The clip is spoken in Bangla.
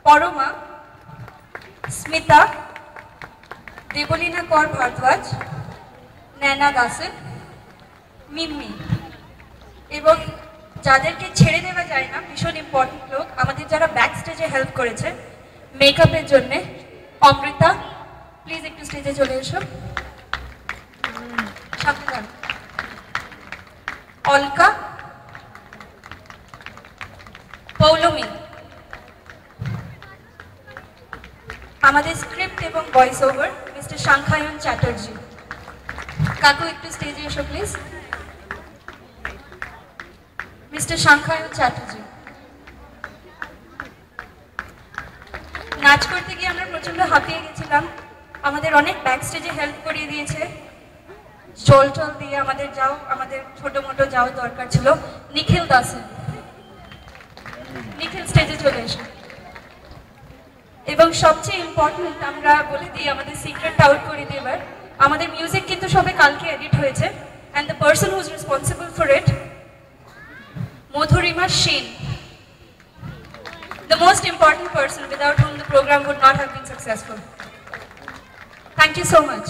পরমা, স্মিতা, দেবলীনা কর ভারদ্বাজ, নैना দাসেন, মিম্মি এবং যাদেরকে ছেড়ে দেওয়া যায় না, ভীষণ ইম্পর্টেন্ট লোক আমাদের যারা ব্যাক স্টেজে হেল্প করেছে মেকআপের জন্য, অমৃতা প্লিজ একটু স্টেজে চলে এসো, সাবধান, অলকা, পৌলমী, আমাদের স্ক্রিপ্ট এবং ভয়েস ওভার মিস্টার শাঙ্খায়ন চ্যাটার্জি। কাকু একটু স্টেজে এসো প্লিজ, মিস্টার শাঙ্খায়ন চ্যাটার্জি। নাচ করতে গিয়ে আমরা প্রচন্ড হাঁপিয়ে গেছিলাম, আমাদের অনেক ব্যাক স্টেজে হেল্প করিয়ে দিয়েছে, জল টল দিয়ে আমাদের ছোট মোটো যাও দরকার ছিল। নিখিল দাসেন, নিখিল স্টেজে চলে এসো। এবং সবচেয়ে ইম্পর্টেন্ট আমরা বলে দিই, আমাদের সিক্রেট আউট করে দিই এবার, আমাদের মিউজিক কিন্তু সবে কালকে এডিট হয়েছে, and the person who is responsible for it, Madhurima Sen, the most important person without whom the program would not have been successful. Thank you so much.